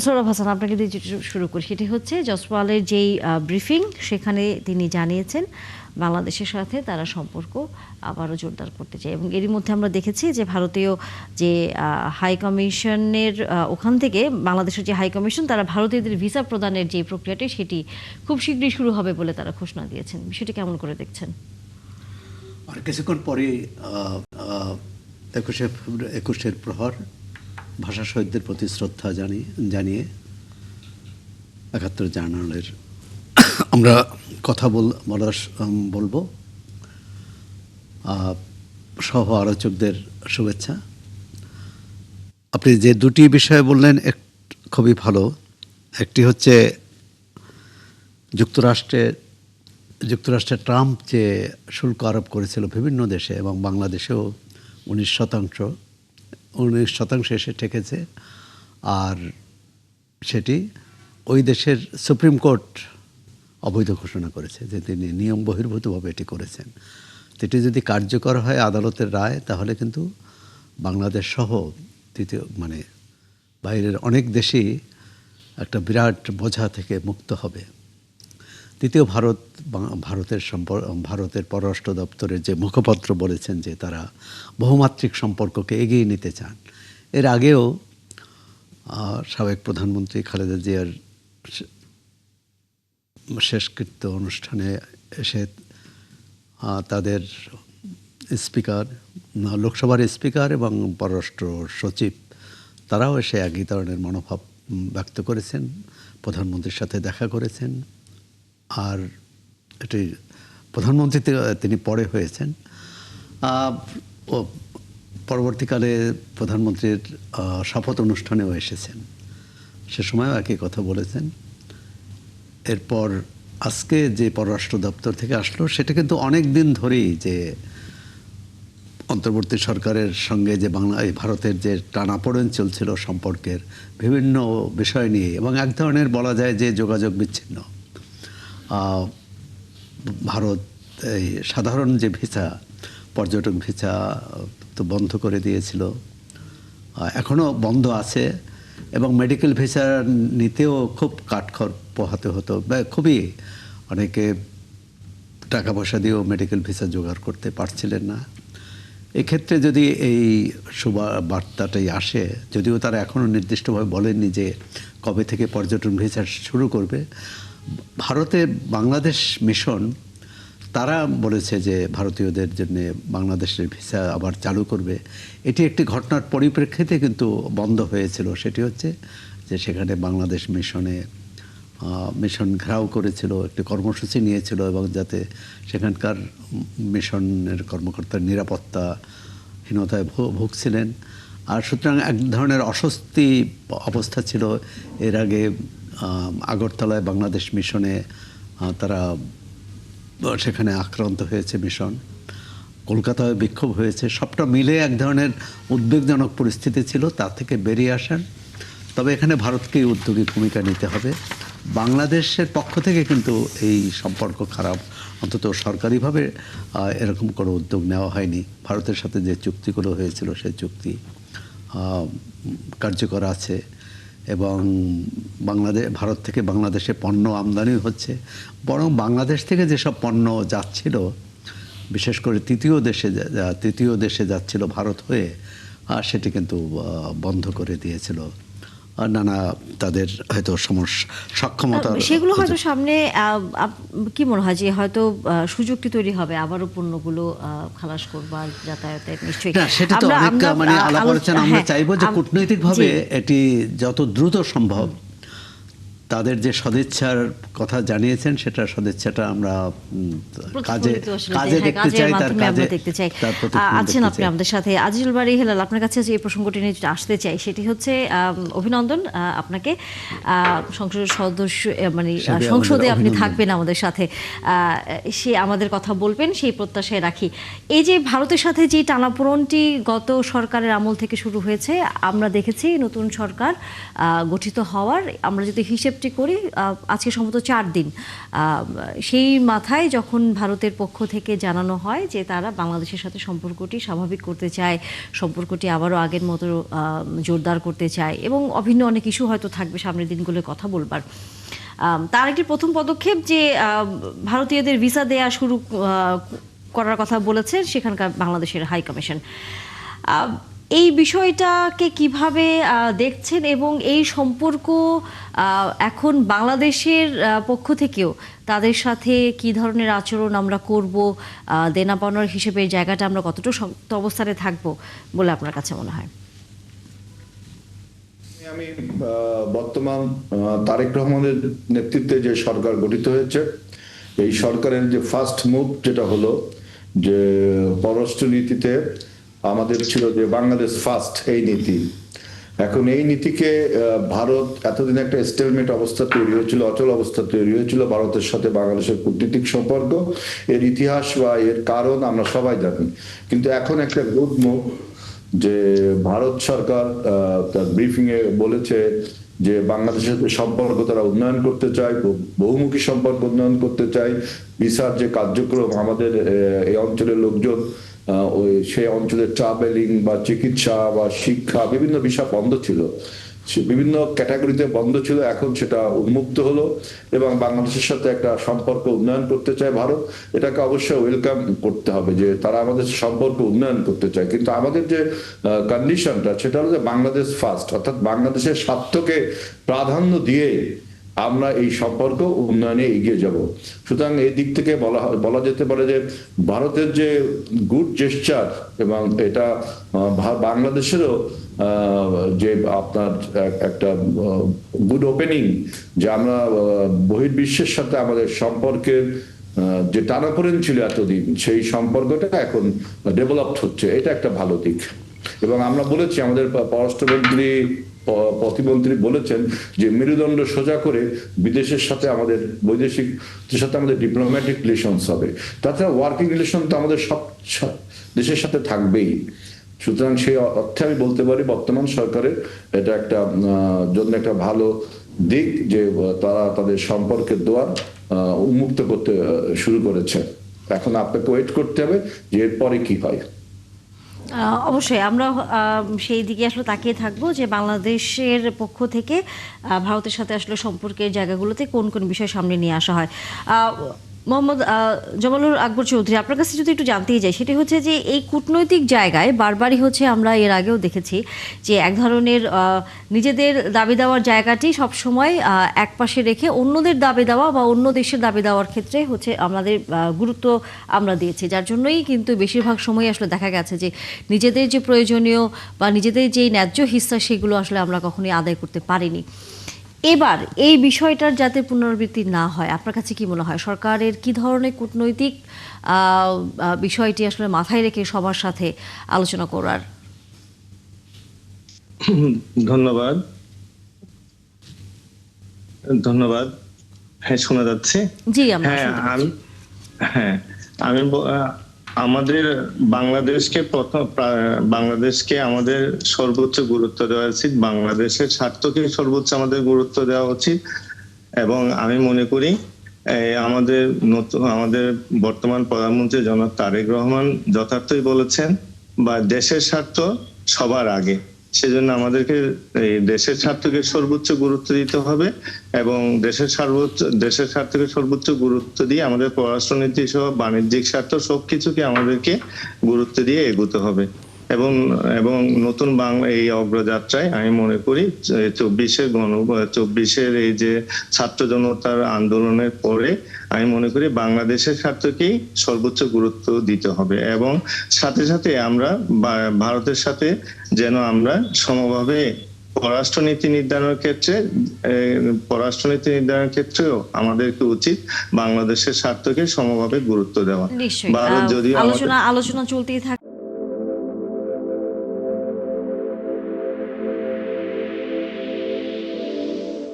সৌরভ হাসান, আপনাকে দিয়ে শুরু করি। সেটি হচ্ছে জসওয়ালের যেই ব্রিফিং, সেখানে তিনি জানিয়েছেন বাংলাদেশের সাথে তারা সম্পর্ক আবারও জোরদার করতে চায়, এবং এরই মধ্যে আমরা দেখেছি যে ভারতীয় যে হাই কমিশনের ওখান থেকে বাংলাদেশের যে হাই কমিশন, তারা ভারতীয়দের ভিসা প্রদানের যে প্রক্রিয়াটি সেটি খুব শীঘ্রই শুরু হবে বলে তারা ঘোষণা দিয়েছেন। বিষয়টি কেমন করে দেখছেন? আর কিছুক্ষণ পরে 21শে প্রহর ভাষা শহীদদের প্রতি শ্রদ্ধা জানিয়ে 71 জার্নালের আমরা কথা বলবো। সহ আলোচকদের শুভেচ্ছা। আপনি যে দুটি বিষয় বললেন খুবই ভালো। একটি হচ্ছে যুক্তরাষ্ট্রে ট্রাম্প যে শুল্ক আরোপ করেছিল বিভিন্ন দেশে এবং বাংলাদেশেও 19% এসে ঠেকেছে, আর সেটি ওই দেশের সুপ্রিম কোর্ট অবৈধ ঘোষণা করেছে যে তিনি নিয়ম বহির্ভূতভাবে এটি করেছেন। এটি যদি কার্যকর হয় আদালতের রায়, তাহলে কিন্তু বাংলাদেশ সহ বাইরের অনেক দেশই একটা বিরাট বোঝা থেকে মুক্ত হবে। দ্বিতীয়, ভারতের পররাষ্ট্র দপ্তরের যে মুখপাত্র বলেছেন যে তারা বহুমাত্রিক সম্পর্ককে এগিয়ে নিতে চান। এর আগেও সাবেক প্রধানমন্ত্রী খালেদা জিয়ার শেষকৃত্য অনুষ্ঠানে এসে তাদের স্পিকার, লোকসভার স্পিকার এবং পররাষ্ট্র সচিব, তারাও এসে একই ধরনের মনোভাব ব্যক্ত করেছেন, প্রধানমন্ত্রীর সাথে দেখা করেছেন। আর এটি প্রধানমন্ত্রী তিনি পরে হয়েছেন। পরবর্তীকালে প্রধানমন্ত্রীর শপথ অনুষ্ঠানেও এসেছেন, সে সময়ও একই কথা বলেছেন। এরপর আজকে যে পররাষ্ট্র দপ্তর থেকে আসলো, সেটা কিন্তু অনেক দিন ধরেই যে অন্তর্বর্তী সরকারের সঙ্গে যে ভারতের যে টানাপোড়েন চলছিল সম্পর্কের বিভিন্ন বিষয় নিয়ে, এবং এক ধরনের বলা যায় যে যোগাযোগ বিচ্ছিন্ন। ভারত এই সাধারণ যে ভিসা, পর্যটক ভিসা তো বন্ধ করে দিয়েছিল, এখনও বন্ধ আছে, এবং মেডিকেল ভিসা নিতেও খুব কাঠখড় পোহাতে হতো, খুবই অনেকে টাকা পয়সা দিয়েও মেডিকেল ভিসা জোগাড় করতে পারছিলেন না। এক্ষেত্রে যদি এই বার্তাটাই আসে, যদিও তারা এখনও নির্দিষ্টভাবে বলেননি যে কবে থেকে পর্যটন ভিসা শুরু করবে, ভারতের বাংলাদেশ মিশন তারা বলেছে যে ভারতীয়দের জন্য বাংলাদেশের ভিসা আবার চালু করবে। এটি একটি ঘটনার পরিপ্রেক্ষিতে কিন্তু বন্ধ হয়েছিল। সেটি হচ্ছে যে সেখানে বাংলাদেশ মিশন ঘেরাও করেছিল, একটি কর্মসূচি নিয়েছিল, এবং যাতে সেখানকার মিশনের কর্মকর্তার নিরাপত্তাহীনতায় ভুগছিলেন। আর সুতরাং এক ধরনের অস্বস্তি অবস্থা ছিল। এর আগে আগরতলায় বাংলাদেশ মিশনে তারা সেখানে আক্রান্ত হয়েছে মিশন, কলকাতায় বিক্ষোভ হয়েছে, সবটা মিলে এক ধরনের উদ্বেগজনক পরিস্থিতি ছিল। তা থেকে বেরিয়ে আসেন। তবে এখানে ভারতকেই উদ্যোগী ভূমিকা নিতে হবে। বাংলাদেশের পক্ষ থেকে কিন্তু এই সম্পর্ক খারাপ, অন্তত সরকারিভাবে এরকম কোনো উদ্যোগ নেওয়া হয়নি। ভারতের সাথে যে চুক্তিগুলো হয়েছিল সেই চুক্তি কার্যকর আছে, এবং ভারত থেকে বাংলাদেশে পণ্য আমদানি হচ্ছে। বরং বাংলাদেশ থেকে যেসব পণ্য যাচ্ছিল, বিশেষ করে তৃতীয় দেশে যাচ্ছিল ভারত হয়ে, সেটি কিন্তু বন্ধ করে দিয়েছিল নানা তাদের হয়তো সক্ষমতা। সেগুলো হয়তো সামনে কি মনে হয় যে হয়তো সুযোগটি তৈরি হবে আবারও পণ্যগুলো খালাস করবার যাতায়াতের। নিশ্চয়ই সেটা তো অনেক আলাপ আলোচনা। আমরা চাইবো যে কূটনৈতিকভাবে এটি যত দ্রুত সম্ভব, তাদের যে সদিচ্ছার কথা জানিয়েছেন, সেটা সদিচ্ছাটা আমরা কাজে দেখতে চাই, তার কাজে দেখতে চাই। আছেন আপনি আমাদের সাথে আজিজুল বারী হেলাল, আপনার কাছে যে প্রসঙ্গটি নিয়ে আসতে চাই, সেটি হচ্ছে অভিনন্দন আপনাকে। সংসদ সদস্য সংসদে আপনি থাকবেন আমাদের সাথে, সে আমাদের কথা বলবেন, সেই প্রত্যাশায় রাখি। এই যে ভারতের সাথে যে টানাপোড়েনটি গত সরকারের আমল থেকে শুরু হয়েছে, আমরা দেখেছি নতুন সরকার গঠিত হওয়ার, আমরা যদি হিসেব হিসাবটি করি আজকে সম্ভবত 4 দিন, সেই মাথায় যখন ভারতের পক্ষ থেকে জানানো হয় যে তারা বাংলাদেশের সাথে সম্পর্কটি স্বাভাবিক করতে চায়, সম্পর্কটি আবারও আগের মতো জোরদার করতে চায় এবং অভিন্ন অনেক ইস্যু হয়তো থাকবে সামনের দিনগুলোয় কথা বলবার, তার একটি প্রথম পদক্ষেপ যে ভারতীয়দের ভিসা দেয়া শুরু করার কথা বলেছে সেখানকার বাংলাদেশের হাই কমিশন। এই বিষয়টাকে কিভাবে দেখছেন এবং এই সম্পর্ক এখন বাংলাদেশের পক্ষ থেকেও তাদের সাথে কি ধরনের আচরণ আমরা করব, দেনা পাওনার হিসেবে জায়গাটা আমরা কতটা শক্ত অবস্থানে থাকবো বলে আপনার কাছে মনে হয়? আমি বর্তমান তারেক রহমানের নেতৃত্বে যে সরকার গঠিত হয়েছে, এই সরকারের যে ফার্স্ট মুভ যেটা হলো যে পররাষ্ট্র নীতিতে আমাদের ছিল যে বাংলাদেশ ফার্স্ট এই নীতি। এখন এই নীতিকে ভারত এতদিন একটা স্টেলমেট অবস্থা তৈরি হয়েছিল, অচল অবস্থা তৈরি হয়েছিল ভারতের সাথে বাংলাদেশের কূটনীতিক সম্পর্ক। এর ইতিহাস বা এর কারণ আমরা সবাই জানি, কিন্তু এখন একটা গুড মুভ যে ভারত সরকার তার ব্রিফিং এ বলেছে যে বাংলাদেশের সাথে সম্পর্ক তারা উন্নয়ন করতে চায়, বহুমুখী সম্পর্ক উন্নয়ন করতে চায়। ভিসার যে কার্যক্রম আমাদের এই অঞ্চলের লোকজন ওই সেই অঞ্চলের ট্রাভেলিং বা চিকিৎসা বা শিক্ষা বিভিন্ন বিষয় বন্ধ ছিল, বিভিন্ন ক্যাটাগরিতে বন্ধ ছিল, এখন সেটা উন্মুক্ত হলো এবং বাংলাদেশের সাথে একটা সম্পর্ক উন্নয়ন করতে চায় ভারত। এটাকে অবশ্যই ওয়েলকাম করতে হবে যে তারা আমাদের সম্পর্ক উন্নয়ন করতে চায়, কিন্তু আমাদের যে কন্ডিশনটা সেটা হলো যে বাংলাদেশ ফার্স্ট, অর্থাৎ বাংলাদেশের স্বার্থকে প্রাধান্য দিয়ে আমরা এই সম্পর্ক উন্নয়নে এগিয়ে যাব। সুতরাং এই দিক থেকে বলা যেতে পারে যে ভারতের যে গুড জেস্চার এবং এটা বাংলাদেশেরও যে আপনার একটা গুড ওপেনিং যে আমরা বহির্বিশ্বের সাথে আমাদের সম্পর্কের যে টানাপোড়েন ছিল এতদিন, সেই সম্পর্কটা এখন ডেভেলপড হচ্ছে, এটা একটা ভালো দিক। এবং আমরা বলেছি, আমাদের পররাষ্ট্রমন্ত্রী প্রতিমন্ত্রী বলেছেন যে মেরুদণ্ড সোজা করে বিদেশের সাথে আমাদের বৈদেশিক সাথে আমাদের ডিপ্লোম্যাটিক রিলেশনস হবে। তাছাড়া ওয়ার্কিং রিলেশন তো আমাদের সব দেশের সাথে থাকবেই। সুতরাং সেই অর্থে আমি বলতে পারি বর্তমান সরকারের এটা একটা জন্য একটা ভালো দিক যে তারা তাদের সম্পর্কের দুয়ার উন্মুক্ত করতে শুরু করেছে। এখন আপনাকে ওয়েট করতে হবে যে এরপরে কি হয়। অবশ্যই আমরা সেই দিকে আসলে তাকিয়ে থাকবো যে বাংলাদেশের পক্ষ থেকে ভারতের সাথে আসলে সম্পর্কের জায়গাগুলোতে কোন কোন বিষয় সামনে নিয়ে আসা হয়। মোহাম্মদ জামালুল আকবর চৌধুরী, আপনার কাছে যদি একটু জানতেই যাই, সেটি হচ্ছে যে এই কূটনৈতিক জায়গায় বারবারই হচ্ছে আমরা এর আগেও দেখেছি যে এক ধরনের নিজেদের দাবি দেওয়ার জায়গাটি সবসময় এক পাশে রেখে অন্যদের দাবি দেওয়া বা অন্য দেশের দাবি দেওয়ার ক্ষেত্রে হচ্ছে আমাদের গুরুত্ব আমরা দিয়েছি, যার জন্যই কিন্তু বেশিরভাগ সময় আসলে দেখা গেছে যে নিজেদের যে প্রয়োজনীয় বা নিজেদের যেই ন্যায্য হিস্সা সেগুলো আসলে আমরা কখনোই আদায় করতে পারিনি। এবার এই বিষয়টার যাতে পুনরাবৃত্তি না হয়, আপনার কাছে কি মনে হয় সরকারের কি ধরনের কূটনৈতিক বিষয়টি আসলে মাথায় রেখে সবার সাথে আলোচনা করার? ধন্যবাদ। হ্যাঁ, শোনা যাচ্ছে? জি, আমি আমাদের বাংলাদেশকে আমাদের সর্বোচ্চ গুরুত্ব দেওয়া উচিত, বাংলাদেশের স্বার্থকে সর্বোচ্চ আমাদের গুরুত্ব দেওয়া উচিত। এবং আমি মনে করি আমাদের বর্তমান প্রধানমন্ত্রী জনাব তারেক রহমান যথার্থই বলেছেন বা দেশের স্বার্থ সবার আগে, সেজন্য আমাদেরকে এই দেশের স্বার্থকে সর্বোচ্চ গুরুত্ব দিতে হবে এবং দেশের স্বার্থকে সর্বোচ্চ গুরুত্ব দিয়ে আমাদের পররাষ্ট্রনীতি সহ বাণিজ্যিক স্বার্থ সবকিছুকে আমাদেরকে গুরুত্ব দিয়ে এগোতে হবে। এবং নতুন বাংলা এই অগ্রযাত্রায় আমি মনে করি 24-এর এই যে ছাত্র জনতার আন্দোলনের পরে আমি মনে করি বাংলাদেশের স্বার্থকেই সর্বোচ্চ গুরুত্ব দিতে হবে এবং সাথে সাথে আমরা ভারতের সাথে যেন আমরা সমভাবে পররাষ্ট্রনীতি নির্ধারণের ক্ষেত্রেও আমাদেরকে উচিত বাংলাদেশের স্বার্থকে সমভাবে গুরুত্ব দেওয়া। নিশ্চয়ই ভারত যদিও আলোচনা চলতেই থাকে।